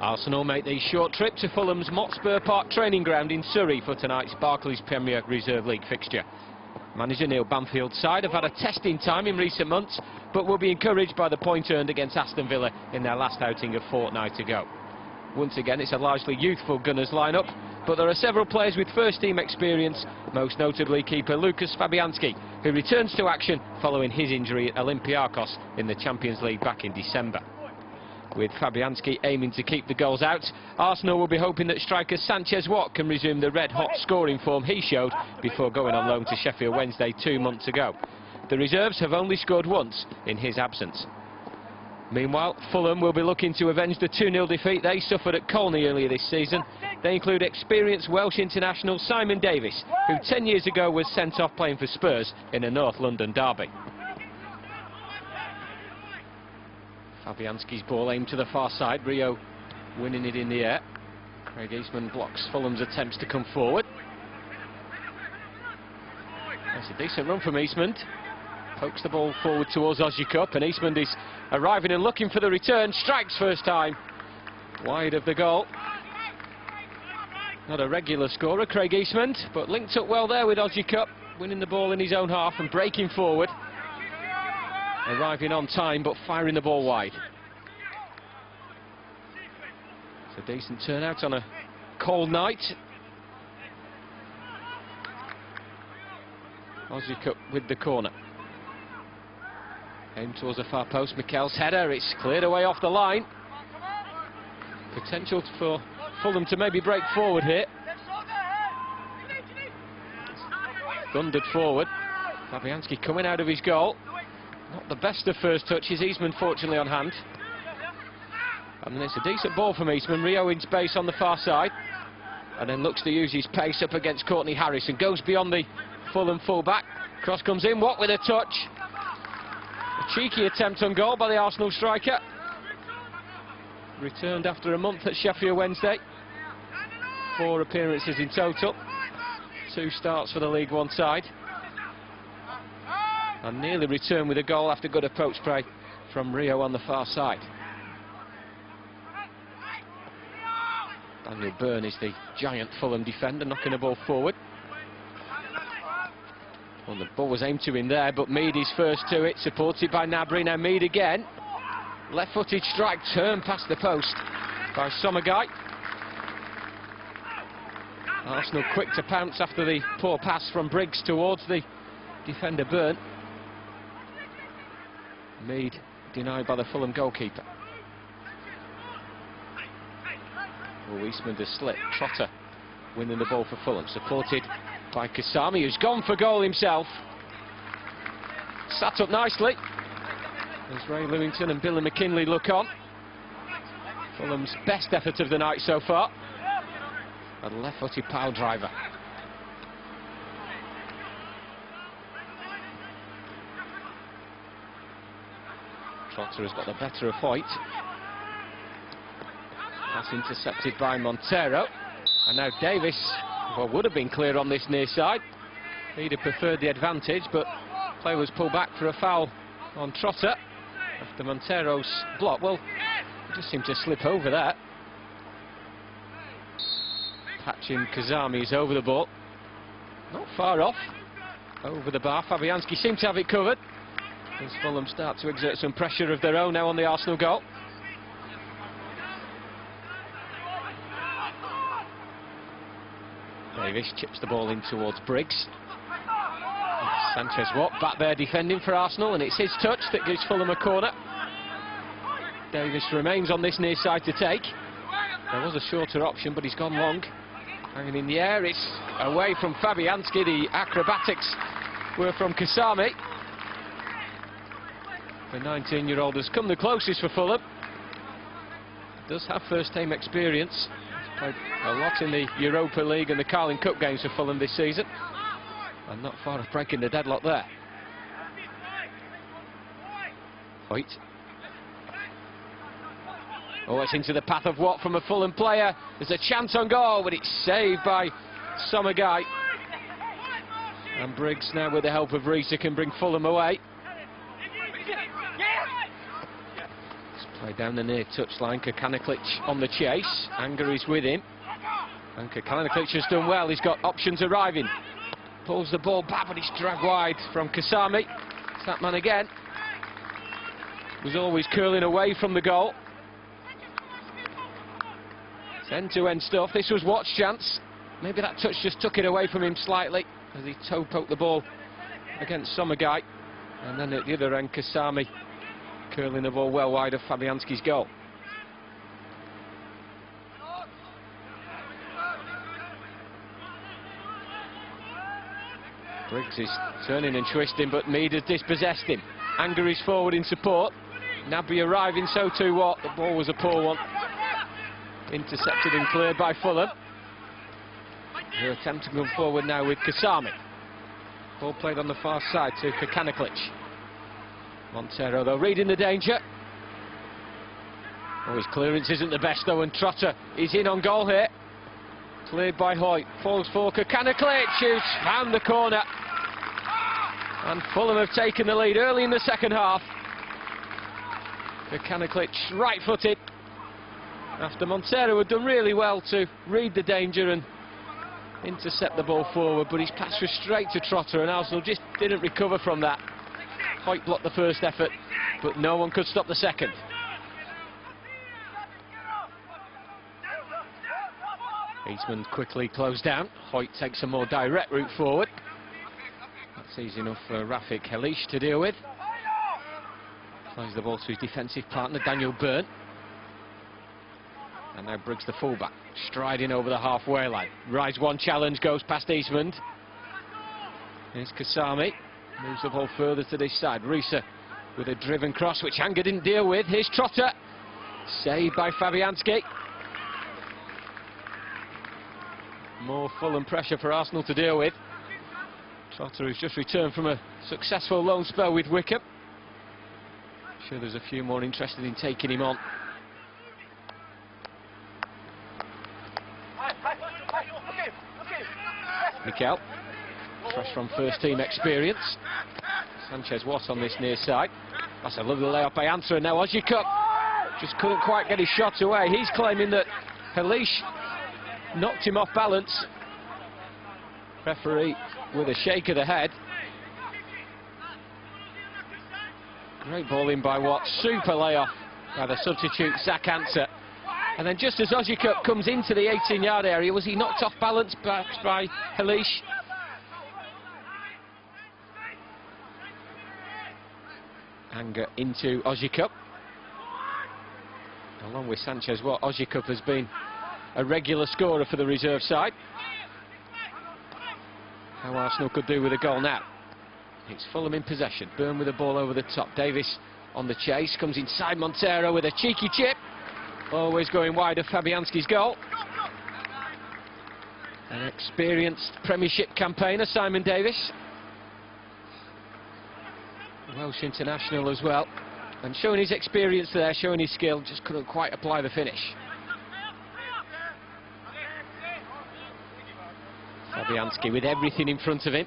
Arsenal make the short trip to Fulham's Motspur Park training ground in Surrey for tonight's Barclays Premier Reserve League fixture. Manager Neil Banfield's side have had a testing time in recent months, but will be encouraged by the point earned against Aston Villa in their last outing a fortnight ago. Once again, it's a largely youthful Gunners lineup, but there are several players with first-team experience, most notably keeper Lucas Fabianski, who returns to action following his injury at Olympiacos in the Champions League back in December. With Fabianski aiming to keep the goals out, Arsenal will be hoping that striker Sanchez Watt can resume the red-hot scoring form he showed before going on loan to Sheffield Wednesday 2 months ago. The reserves have only scored once in his absence. Meanwhile, Fulham will be looking to avenge the 2-0 defeat they suffered at Colney earlier this season. They include experienced Welsh international Simon Davies, who 10 years ago was sent off playing for Spurs in a North London derby. Fabianski's ball aimed to the far side, Rio winning it in the air. Craig Eastman blocks Fulham's attempts to come forward. That's a decent run from Eastman. Pokes the ball forward towards Ozjukup, and Eastman is arriving and looking for the return. Strikes first time, wide of the goal. Not a regular scorer, Craig Eastman, but linked up well there with Ozjukup, winning the ball in his own half and breaking forward. Arriving on time, but firing the ball wide. It's a decent turnout on a cold night. Ozjukup with the corner. Aimed towards the far post, Mikel's header, it's cleared away off the line. Potential for Fulham to maybe break forward here. Thundered forward. Fabianski coming out of his goal. Not the best of first touches, Eastman fortunately on hand. And then it's a decent ball from Eastman, Rio in space on the far side. And then looks to use his pace up against Courtney Harris and goes beyond the Fulham full-back. Cross comes in, Watt with a touch. A cheeky attempt on goal by the Arsenal striker. Returned after a month at Sheffield Wednesday. 4 appearances in total. 2 starts for the League One side. And nearly returned with a goal after good approach play from Rio on the far side. Daniel Byrne is the giant Fulham defender, knocking the ball forward. Well, the ball was aimed to him there, but Mead is first to it, supported by Gnabry. Now Mead again. Left-footed strike, turned past the post by Somagai. Arsenal quick to pounce after the poor pass from Briggs towards the defender Byrne. Mead denied by the Fulham goalkeeper. Oh, Eastman does slip. Trotter winning the ball for Fulham, supported by Kasami, who's gone for goal himself. Sat up nicely as Ray Lewington and Billy McKinley look on. Fulham's best effort of the night so far. A left-footed pile driver. Trotter has got the better of Hoyt. That's intercepted by Montero. And now Davis, well, would have been clear on this near side. He'd have preferred the advantage, but play was pulled back for a foul on Trotter after Montero's block. Well, he just seemed to slip over that. Patching Kazami is over the ball. Not far off. Over the bar. Fabianski seemed to have it covered. As Fulham start to exert some pressure of their own now on the Arsenal goal. Davis chips the ball in towards Briggs. Sanchez Watt back there defending for Arsenal, and it's his touch that gives Fulham a corner. Davis remains on this near side to take. There was a shorter option, but he's gone long. Hanging in the air, it's away from Fabianski. The acrobatics were from Kasami. The 19-year-old has come the closest for Fulham. Does have first-team experience. He's played a lot in the Europa League and the Carling Cup games for Fulham this season. And not far off breaking the deadlock there. Hoyt. Oh, it's into the path of Watt from a Fulham player. There's a chance on goal, but it's saved by Somagai. And Briggs now, with the help of Reesa, can bring Fulham away. Play down the near touchline, Kakanaklic on the chase. Anger is with him. And Kakanaklic has done well, he's got options arriving. Pulls the ball back, but he's dragged wide from Kasami. It's that man again. Was always curling away from the goal. It's end-to-end stuff. This was Watt's chance. Maybe that touch just took it away from him slightly as he toe-poked the ball against Somagai. And then at the other end, Kasami curling the ball well wide of Fabianski's goal. Briggs is turning and twisting, but Mead has dispossessed him. Anger is forward in support. Naby arriving, so too Watt. The ball was a poor one. Intercepted and cleared by Fulham. They're attempting to come forward now with Kasami. Ball played on the far side to Kakanaklic. Montero, though, reading the danger. Oh, his clearance isn't the best, though, and Trotter is in on goal here. Cleared by Hoyt. Falls for Kakanaklic, who's found the corner. And Fulham have taken the lead early in the second half. Kakanaklic right-footed. After Montero had done really well to read the danger and intercept the ball forward, but his pass was straight to Trotter, and Arsenal just didn't recover from that. Hoyt blocked the first effort, but no one could stop the second. Eastman quickly closed down. Hoyt takes a more direct route forward. That's easy enough for Rafik Helish to deal with. Plays the ball to his defensive partner, Daniel Byrne. And now Briggs, the fullback, striding over the halfway line. Rise one challenge, goes past Eastman. Here's Kasami. Moves the ball further to this side. Risa with a driven cross, which Anger didn't deal with. Here's Trotter. Saved by Fabianski. More Fulham pressure for Arsenal to deal with. Trotter has just returned from a successful loan spell with Wickham. I'm sure there's a few more interested in taking him on. Mikel, fresh from first team experience. Sanchez Watt on this near side. That's a lovely layup by Answer, and now Ojikup just couldn't quite get his shot away. He's claiming that Helish knocked him off balance. Referee with a shake of the head. Great ball in by Watt, super layoff by the substitute Zach Answer. And then just as Ojikup comes into the 18-yard area, was he knocked off balance by Helish? Anger into Ojikup. Along with Sanchez, what Ojikup has been a regular scorer for the reserve side. How Arsenal could do with a goal now. It's Fulham in possession. Byrne with the ball over the top. Davis on the chase, comes inside Montero with a cheeky chip. Always going wide of Fabianski's goal. An experienced Premiership campaigner, Simon Davis. Welsh international as well. And showing his experience there, showing his skill, just couldn't quite apply the finish. Fabianski with everything in front of him.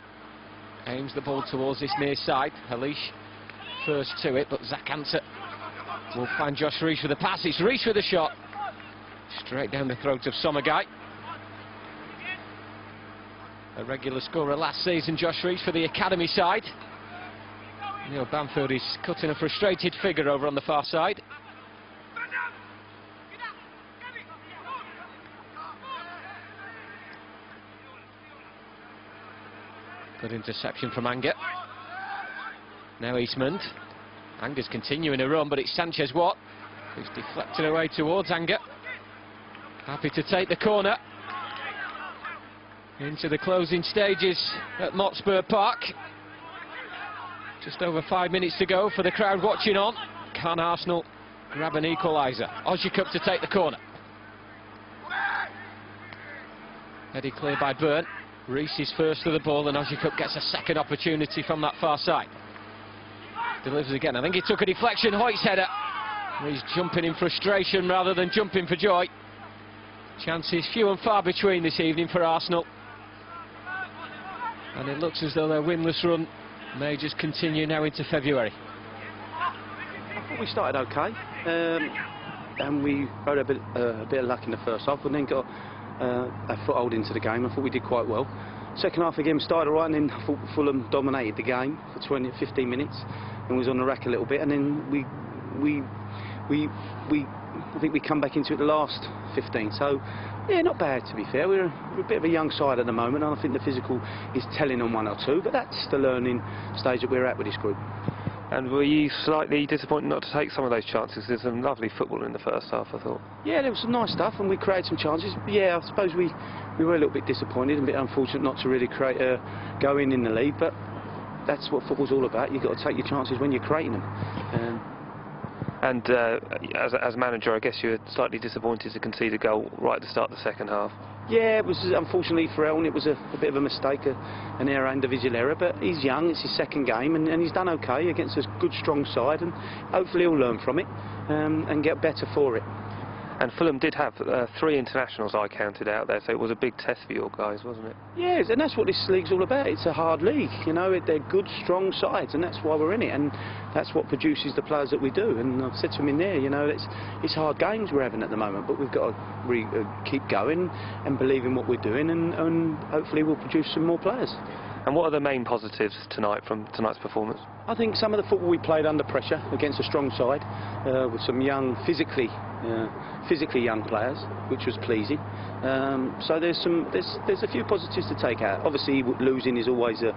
Aims the ball towards this near side. Helish first to it, but Zach Answer will find Josh Rees with a pass. It's Rees with a shot. Straight down the throat of Somagai. A regular scorer last season, Josh Rees, for the academy side. Neil Bamford is cutting a frustrated figure over on the far side. Good interception from Anger. Now Eastman. Anger's continuing a run, but it's Sanchez Watt who's deflected away towards Anger. Happy to take the corner. Into the closing stages at Motspur Park. Just over 5 minutes to go for the crowd watching on. Can Arsenal grab an equaliser? Ojikup to take the corner. Headed clear by Byrne. Rees is first to the ball, and Ojikup gets a second opportunity from that far side. Delivers again. I think he took a deflection. Hoyt's header. He's jumping in frustration rather than jumping for joy. Chances few and far between this evening for Arsenal. And it looks as though their winless run may just continue now into February. thought we started okay, and we had a bit of luck in the first half, and then got a foothold into the game. I thought we did quite well. Second half again started right, and then I thought Fulham dominated the game for 15 minutes and was on the rack a little bit, and then I think we come back into it the last 15. So yeah, not bad to be fair. We're a bit of a young side at the moment, and I think the physical is telling on one or two, but that's the learning stage that we're at with this group. And were you slightly disappointed not to take some of those chances? There's some lovely football in the first half, I thought. Yeah, there was some nice stuff, and we created some chances. But yeah, I suppose we were a little bit disappointed and a bit unfortunate not to really create go in the lead, but that's what football's all about. You've got to take your chances when you're creating them. As manager, I guess you were slightly disappointed to concede a goal right at the start of the second half. Yeah, it was unfortunately for Elton, it was a bit of a mistake, an error, individual error, but he's young, it's his second game, and he's done okay against a good, strong side, and hopefully he'll learn from it and get better for it. And Fulham did have 3 internationals I counted out there, so it was a big test for your guys, wasn't it? Yes, and that's what this league's all about. It's a hard league, you know, they're good, strong sides, and that's why we're in it, and that's what produces the players that we do. And I've said to him in there, you know, it's hard games we're having at the moment, but we've got to keep going and believe in what we're doing, and hopefully we'll produce some more players. And what are the main positives tonight from tonight's performance? I think some of the football we played under pressure against a strong side with some young, physically young players, which was pleasing. So there's a few positives to take out. Obviously, losing is always a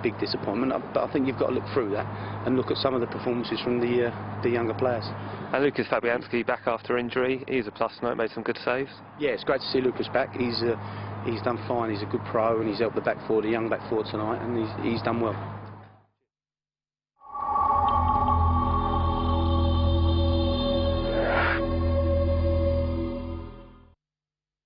big disappointment, but I think you've got to look through that and look at some of the performances from the younger players. And Lucas Fabianski back after injury. He's a plus tonight, made some good saves. Yeah, it's great to see Lucas back. He's done fine. He's a good pro, and he's helped the back four, the young back four tonight, and he's done well.